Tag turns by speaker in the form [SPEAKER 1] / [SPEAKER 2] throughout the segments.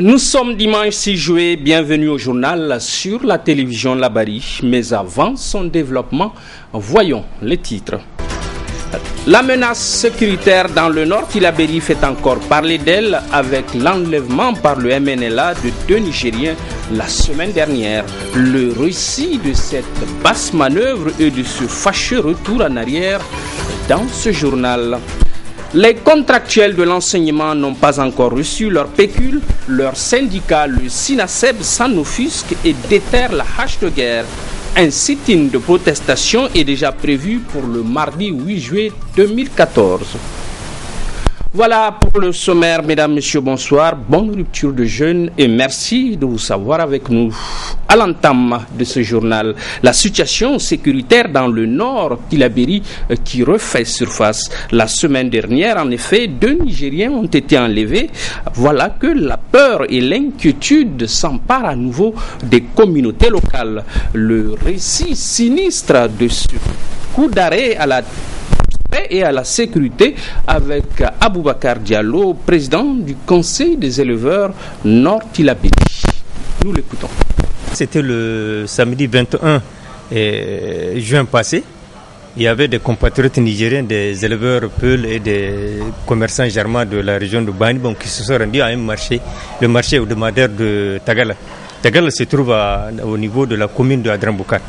[SPEAKER 1] Nous sommes dimanche 6 juillet, bienvenue au journal sur la télévision Labari. Mais avant son développement, voyons les titres. La menace sécuritaire dans le nord Tillabéri fait encore parler d'elle avec l'enlèvement par le MNLA de 2 Nigériens la semaine dernière. Le récit de cette basse manœuvre et de ce fâcheux retour en arrière dans ce journal. Les contractuels de l'enseignement n'ont pas encore reçu leur pécule. Leur syndicat, le SINASEB, s'en offusque et déterre la hache de guerre. Un sit-in de protestation est déjà prévu pour le mardi 8 juillet 2014. Voilà pour le sommaire, mesdames, messieurs, bonsoir. Bonne rupture de jeûne et merci de vous savoir avec nous. À l'entame de ce journal, la situation sécuritaire dans le nord Tillabéri qui refait surface. La semaine dernière, en effet, 2 Nigériens ont été enlevés. Voilà que la peur et l'inquiétude s'emparent à nouveau des communautés locales. Le récit sinistre de ce coup d'arrêt à la paix et à la sécurité avec Aboubacar Diallo, président du Conseil des éleveurs Nord Tillabéri. Nous l'écoutons.
[SPEAKER 2] C'était le samedi 21 juin passé. Il y avait des compatriotes nigériens, des éleveurs Peul et des commerçants germains de la région de Banibon qui se sont rendus à un marché, le marché hebdomadaire de Tagala. Tagala se trouve au niveau de la commune de Adramboukar.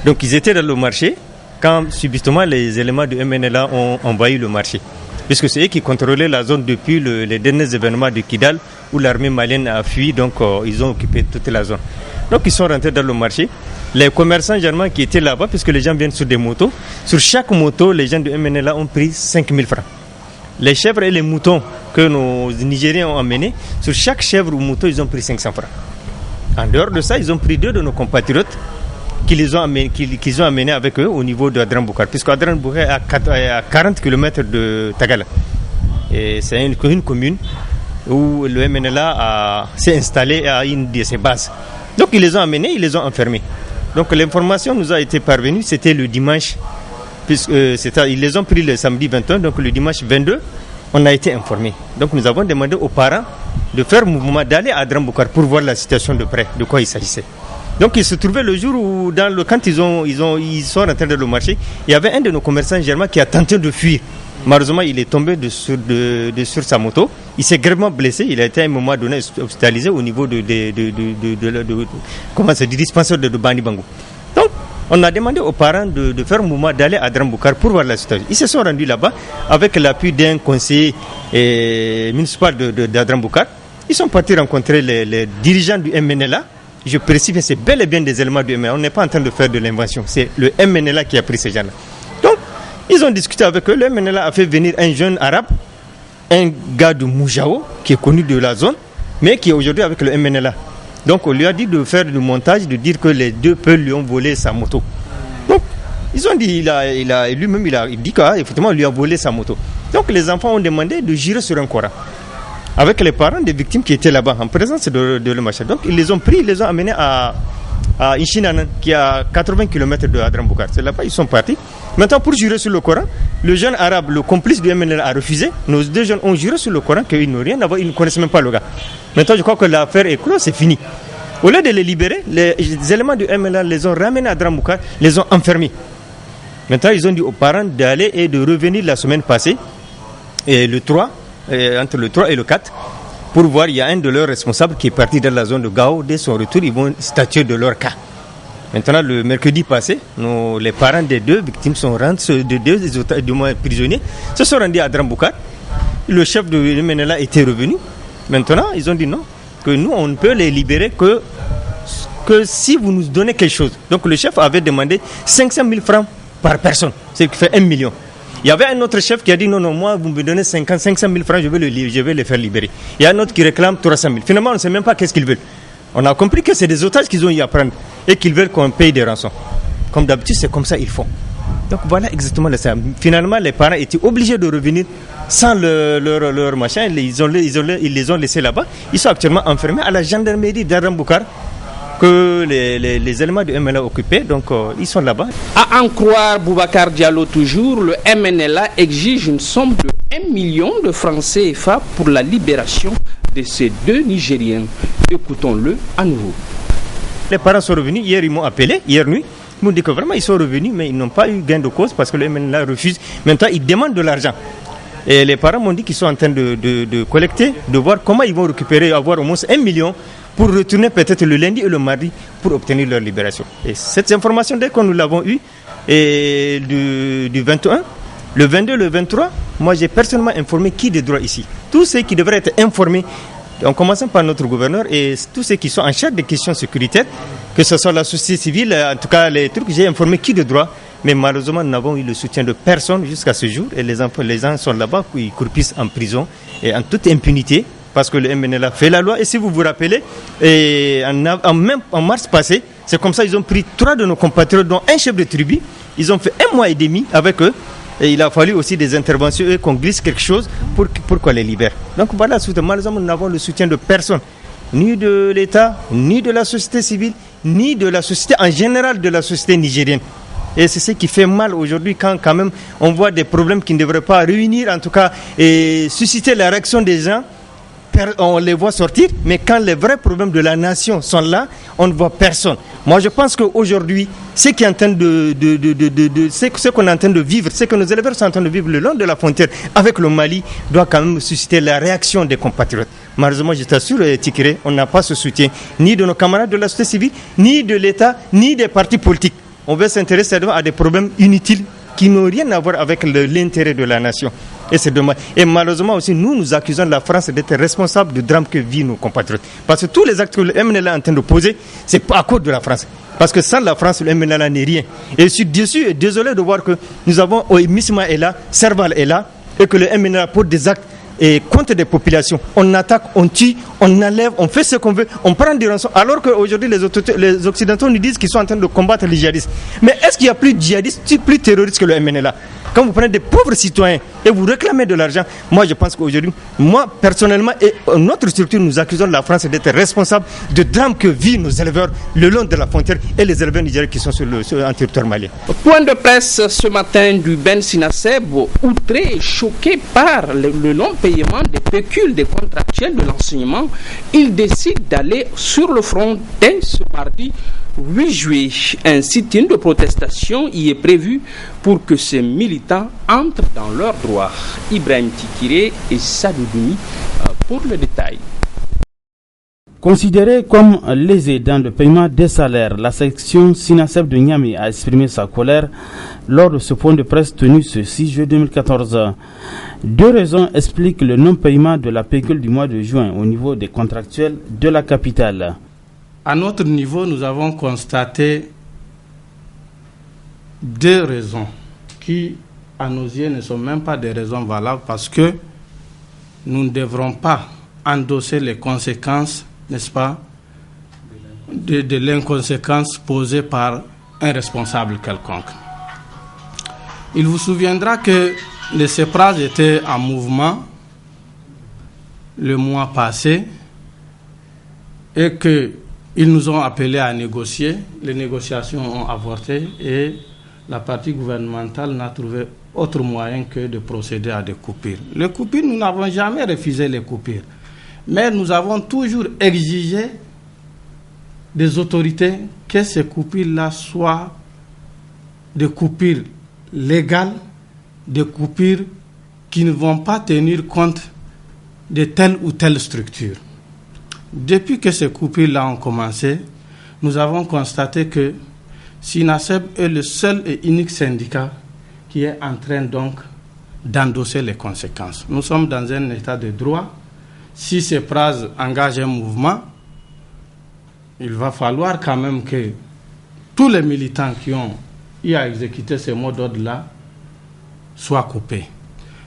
[SPEAKER 2] Donc ils étaient dans le marché quand subitement les éléments du MNLA ont envahi le marché. Puisque c'est eux qui contrôlaient la zone depuis les derniers événements de Kidal où l'armée malienne a fui, donc ils ont occupé toute la zone. Donc ils sont rentrés dans le marché. Les commerçants germains qui étaient là-bas, puisque les gens viennent sur des motos, sur chaque moto, les gens du MNLA ont pris 5 000 francs. Les chèvres et les moutons que nos Nigériens ont emmenés, sur chaque chèvre ou mouton, ils ont pris 500 francs. En dehors de ça, ils ont pris 2 de nos compatriotes qu'ils ont amenés avec eux au niveau de Adramboukar, puisque Adramboukar est à 40 km de Tagala. Et c'est une commune où le MNLA s'est installé à une de ses bases. Donc ils les ont amenés, ils les ont enfermés. Donc l'information nous a été parvenue, c'était le dimanche, puisque ils les ont pris le samedi 21, donc le dimanche 22, on a été informés. Donc nous avons demandé aux parents de faire mouvement, d'aller à Adramboukar pour voir la situation de près, de quoi il s'agissait. Donc il se trouvait le jour où, quand ils sont rentrés dans le marché, il y avait un de nos commerçants germains qui a tenté de fuir. Malheureusement, il est tombé sur sa moto. Il s'est gravement blessé. Il a été à un moment donné hospitalisé au niveau du dispensaire de Banibango. Donc, on a demandé aux parents de faire mouvement, d'aller à Adramboukar pour voir la situation. Ils se sont rendus là-bas avec l'appui d'un conseiller municipal d'Adramboukar. Ils sont partis rencontrer les dirigeants du MNLA. Je précise que c'est bel et bien des éléments du MNLA. On n'est pas en train de faire de l'invention. C'est le MNLA qui a pris ces gens-là. Donc, ils ont discuté avec eux. Le MNLA a fait venir un jeune arabe, un gars de Moujao, qui est connu de la zone, mais qui est aujourd'hui avec le MNLA. Donc, on lui a dit de faire le montage, de dire que les 2 Peuls lui ont volé sa moto. Donc, ils ont dit, lui-même, il dit qu'effectivement, on lui a volé sa moto. Donc, les enfants ont demandé de jurer sur un Coran, avec les parents des victimes qui étaient là-bas, en présence de le machin. Donc, ils les ont pris, ils les ont amenés à Inchinanan, qui est à 80 km de Adramboukar. C'est là-bas, ils sont partis. Maintenant, pour jurer sur le Coran, le jeune arabe, le complice du MNLA, a refusé. Nos 2 jeunes ont juré sur le Coran qu'ils n'ont rien à voir, ils ne connaissent même pas le gars. Maintenant, je crois que l'affaire est close, c'est fini. Au lieu de les libérer, les éléments du MNLA les ont ramenés à Adramboukar, les ont enfermés. Maintenant, ils ont dit aux parents d'aller et de revenir la semaine passée, et le 3, entre le 3 et le 4, pour voir, il y a un de leurs responsables qui est parti dans la zone de Gao. Dès son retour, ils vont statuer de leur cas. Maintenant, le mercredi passé, les parents des 2 victimes sont rentrés, des 2 prisonniers, se sont rendus à Adramboukar. Le chef de MNLA était revenu. Maintenant, ils ont dit non, que nous, on ne peut les libérer que si vous nous donnez quelque chose. Donc, le chef avait demandé 500 000 francs par personne, ce qui fait 1 million. Il y avait un autre chef qui a dit non, moi, vous me donnez 500 000 francs, je vais les faire libérer. Il y a un autre qui réclame 300 000. Finalement, on ne sait même pas qu'est-ce qu'ils veulent. On a compris que c'est des otages qu'ils ont eu à prendre et qu'ils veulent qu'on paye des rançons. Comme d'habitude, c'est comme ça qu'ils font. Donc voilà exactement ça. Finalement, les parents étaient obligés de revenir sans leur machin. Ils les ont laissés là-bas. Ils sont actuellement enfermés à la gendarmerie d'Adramboukar que les éléments du MNLA occupaient. Donc ils sont là-bas.
[SPEAKER 1] À en croire Boubacar Diallo toujours, le MNLA exige une somme de 1 million de francs CFA pour la libération de ces deux Nigériens. Écoutons-le à nouveau.
[SPEAKER 2] Les parents sont revenus, hier ils m'ont appelé, hier nuit. Ils m'ont dit que vraiment ils sont revenus, mais ils n'ont pas eu gain de cause parce que le MNLA refuse. Maintenant, ils demandent de l'argent. Et les parents m'ont dit qu'ils sont en train de collecter, de voir comment ils vont récupérer, avoir au moins 1 million pour retourner peut-être le lundi et le mardi pour obtenir leur libération. Et cette information, dès que nous l'avons eue, et du 21, le 22, le 23, moi j'ai personnellement informé qui de droit ici. Tous ceux qui devraient être informés, en commençant par notre gouverneur et tous ceux qui sont en charge des questions sécuritaires, que ce soit la société civile, en tout cas les trucs, j'ai informé qui de droit. Mais malheureusement, nous n'avons eu le soutien de personne jusqu'à ce jour. Et les gens sont là-bas, ils croupissent en prison et en toute impunité. Parce que le MNLA fait la loi. Et si vous vous rappelez, en mars passé, c'est comme ça ils ont pris 3 de nos compatriotes, dont un chef de tribu. Ils ont fait 1 mois et demi avec eux. Et il a fallu aussi des interventions et qu'on glisse quelque chose pour qu'on les libère. Donc voilà, malheureusement, nous n'avons le soutien de personne. Ni de l'État, ni de la société civile, ni de la société en général de la société nigérienne. Et c'est ce qui fait mal aujourd'hui quand même on voit des problèmes qui ne devraient pas réunir, en tout cas, et susciter la réaction des gens. On les voit sortir, mais quand les vrais problèmes de la nation sont là, on ne voit personne. Moi, je pense qu'aujourd'hui, ce qu'on est en train de vivre, ce que nos éleveurs sont en train de vivre le long de la frontière avec le Mali, doit quand même susciter la réaction des compatriotes. Malheureusement, je t'assure, Tikiré, on n'a pas ce soutien, ni de nos camarades de la société civile, ni de l'État, ni des partis politiques. On veut s'intéresser à des problèmes inutiles qui n'ont rien à voir avec l'intérêt de la nation. Et c'est dommage. Et malheureusement aussi, nous accusons la France d'être responsable du drame que vivent nos compatriotes. Parce que tous les actes que le MNLA est en train de poser, c'est pas à cause de la France. Parce que sans la France, le MNLA n'est rien. Et je suis déçu et désolé de voir que nous avons Misma est là, Serval est là, et que le MNLA pose des actes et contre des populations. On attaque, on tue, on enlève, on fait ce qu'on veut, on prend des rançons. Alors qu'aujourd'hui, les Occidentaux nous disent qu'ils sont en train de combattre les djihadistes. Mais est-ce qu'il y a plus de djihadistes, plus terroristes que le MNLA? Quand vous prenez des pauvres citoyens et vous réclamez de l'argent, moi je pense qu'aujourd'hui, moi personnellement et notre structure, nous accusons la France d'être responsable de drames que vivent nos éleveurs le long de la frontière et les éleveurs nigériens qui sont sur un territoire malien.
[SPEAKER 1] Point de presse ce matin du Ben Sinaseb, outré et choqué par le non-paiement des pécules des contractuels de l'enseignement, il décide d'aller sur le front dès ce mardi 8 juillet. Un sit-in de protestation y est prévu pour que ces militants entrent dans leurs droits. Ibrahim Tikiré et Sadoudouni pour le détail.
[SPEAKER 3] Considéré comme lésé dans le paiement des salaires, la section Sinaseb de Niamey a exprimé sa colère lors de ce point de presse tenu ce 6 juillet 2014. 2 raisons expliquent le non-paiement de la pécule du mois de juin au niveau des contractuels de la capitale.
[SPEAKER 4] À notre niveau, nous avons constaté 2 raisons qui, à nos yeux, ne sont même pas des raisons valables parce que nous ne devrons pas endosser les conséquences, n'est-ce pas, de l'inconséquence posée par un responsable quelconque. Il vous souviendra que les CEPRAS étaient en mouvement le mois passé et qu'ils nous ont appelés à négocier. Les négociations ont avorté et la partie gouvernementale n'a trouvé autre moyen que de procéder à des coupures. Les coupures, nous n'avons jamais refusé les coupures, mais nous avons toujours exigé des autorités que ces coupures-là soient des coupures légales, des coupures qui ne vont pas tenir compte de telle ou telle structure. Depuis que ces coupures-là ont commencé, nous avons constaté que Sinaseb est le seul et unique syndicat qui est en train donc d'endosser les conséquences. Nous sommes dans un état de droit. Si ces phrases engagent un mouvement, il va falloir quand même que tous les militants qui ont eu à exécuter ces mots d'ordre-là soient coupés.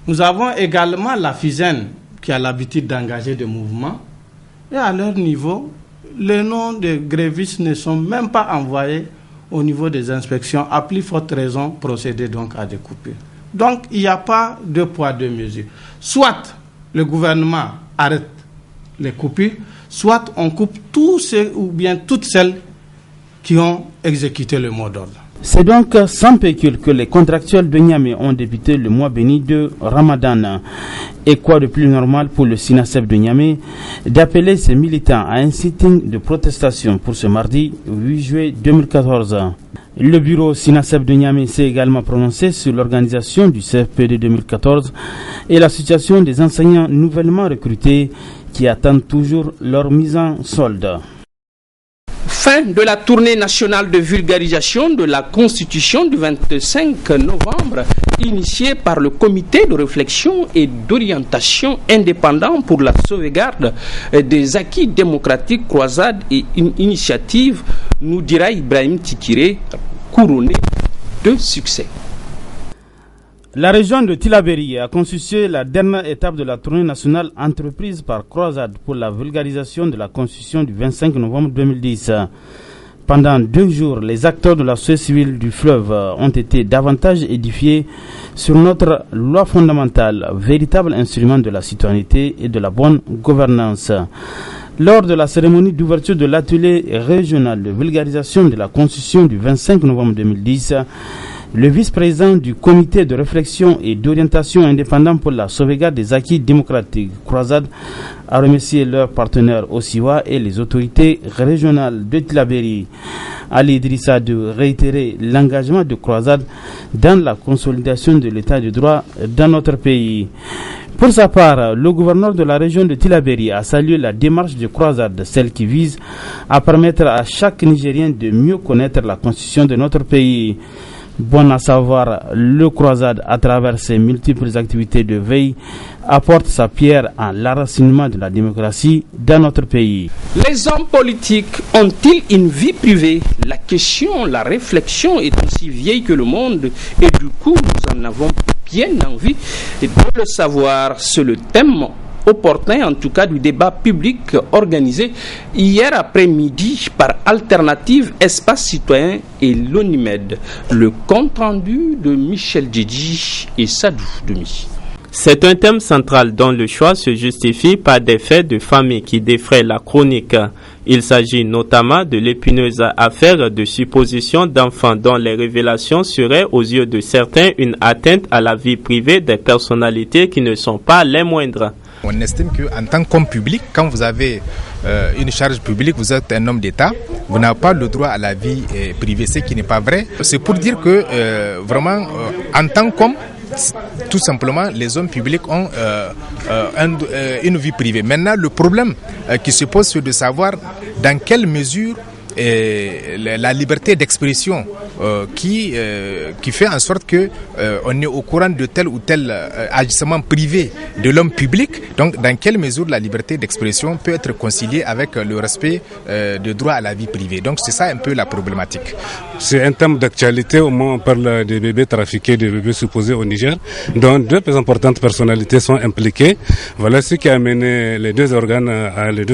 [SPEAKER 4] Nous avons également la FISEN qui a l'habitude d'engager des mouvements. Et à leur niveau, les noms des grévistes ne sont même pas envoyés au niveau des inspections. À plus forte raison, procéder donc à des coupures. Donc, il n'y a pas 2 poids, 2 mesures. Soit le gouvernement arrête les coupures, soit on coupe tous ceux ou bien toutes celles qui ont exécuté le mot d'ordre.
[SPEAKER 3] C'est donc sans pécule que les contractuels de Niamey ont débuté le mois béni de Ramadan. Et quoi de plus normal pour le SINASEP de Niamey d'appeler ses militants à un sitting de protestation pour ce mardi 8 juillet 2014. Le bureau SINASEP de Niamey s'est également prononcé sur l'organisation du CFPD 2014 et la situation des enseignants nouvellement recrutés qui attendent toujours leur mise en solde.
[SPEAKER 1] Fin de la tournée nationale de vulgarisation de la Constitution du 25 novembre, initiée par le comité de réflexion et d'orientation indépendant pour la sauvegarde des acquis démocratiques, croisade et une initiative, nous dira Ibrahim Tikiré, couronnée de succès.
[SPEAKER 3] La région de Tillabéri a constitué la dernière étape de la tournée nationale entreprise par Croisade pour la vulgarisation de la Constitution du 25 novembre 2010. Pendant 2 jours, les acteurs de la société civile du fleuve ont été davantage édifiés sur notre loi fondamentale, véritable instrument de la citoyenneté et de la bonne gouvernance. Lors de la cérémonie d'ouverture de l'atelier régional de vulgarisation de la Constitution du 25 novembre 2010, le vice-président du comité de réflexion et d'orientation indépendant pour la sauvegarde des acquis démocratiques, Croisade, a remercié leurs partenaires au Siwa et les autorités régionales de Tillabéri. Ali Idrissa de réitérer l'engagement de Croisade dans la consolidation de l'état de droit dans notre pays. Pour sa part, le gouverneur de la région de Tillabéri a salué la démarche de Croisade, celle qui vise à permettre à chaque Nigérien de mieux connaître la constitution de notre pays. Bon à savoir, le Croisade, à travers ses multiples activités de veille, apporte sa pierre à l'enracinement de la démocratie dans notre pays.
[SPEAKER 1] Les hommes politiques ont-ils une vie privée? La question, la réflexion est aussi vieille que le monde et du coup, nous en avons bien envie de le savoir. C'est le thème opportun, en tout cas, du débat public organisé hier après-midi par Alternative Espace Citoyen et l'ONIMED. Le compte rendu de Michel Djidji et Sadou Demi.
[SPEAKER 5] C'est un thème central dont le choix se justifie par des faits de famille qui défraient la chronique. Il s'agit notamment de l'épineuse affaire de supposition d'enfants dont les révélations seraient aux yeux de certains une atteinte à la vie privée des personnalités qui ne sont pas les moindres.
[SPEAKER 6] On estime qu'en tant qu'homme public, quand vous avez une charge publique, vous êtes un homme d'État, vous n'avez pas le droit à la vie privée, ce qui n'est pas vrai. C'est pour dire que vraiment, en tant qu'homme, tout simplement, les hommes publics ont une vie privée. Maintenant, le problème qui se pose, c'est de savoir dans quelle mesure la liberté d'expression qui fait en sorte que on est au courant de tel ou tel agissement privé de l'homme public. Donc, dans quelle mesure la liberté d'expression peut être conciliée avec le respect du droit à la vie privée. Donc, c'est ça un peu la problématique.
[SPEAKER 7] C'est un thème d'actualité. Au moment où on parle des bébés trafiqués, des bébés supposés au Niger, dont 2 importantes personnalités sont impliquées. Voilà ce qui a amené les deux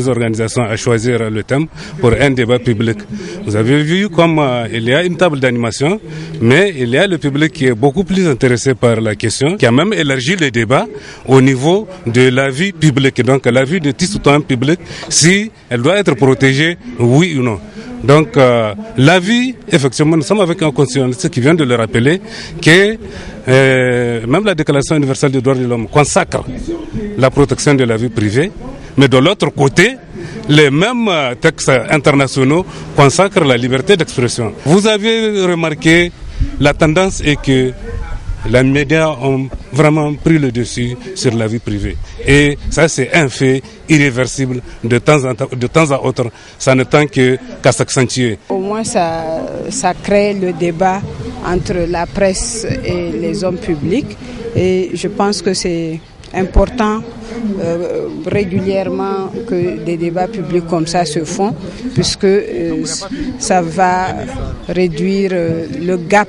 [SPEAKER 7] organisations à choisir le thème pour un débat public. Vous avez vu comme il y a une table d'animation, mais il y a le public qui est beaucoup plus intéressé par la question, qui a même élargi le débat au niveau de la vie publique. Donc la vie de tout citoyen public, si elle doit être protégée, oui ou non. Donc la vie, effectivement, nous sommes avec un constitutionnaliste qui vient de le rappeler, que même la Déclaration universelle des droits de l'homme consacre la protection de la vie privée, mais de l'autre côté, les mêmes textes internationaux consacrent la liberté d'expression. Vous avez remarqué, la tendance est que les médias ont vraiment pris le dessus sur la vie privée. Et ça, c'est un fait irréversible de temps à autre. Ça ne tend qu'à s'accentuer.
[SPEAKER 8] Au moins, ça crée le débat entre la presse et les hommes publics. Et je pense que c'est important régulièrement que des débats publics comme ça se font, puisque ça va réduire le gap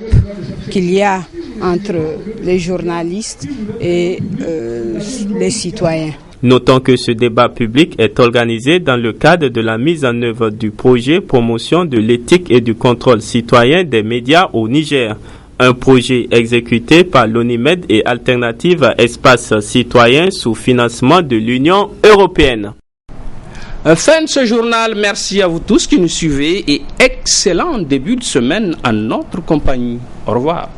[SPEAKER 8] qu'il y a entre les journalistes et les citoyens.
[SPEAKER 5] Notons que ce débat public est organisé dans le cadre de la mise en œuvre du projet Promotion de l'éthique et du contrôle citoyen des médias au Niger. Un projet exécuté par l'ONIMED et Alternative Espace Citoyen sous financement de l'Union européenne.
[SPEAKER 1] Fin de ce journal, merci à vous tous qui nous suivez et excellent début de semaine en notre compagnie. Au revoir.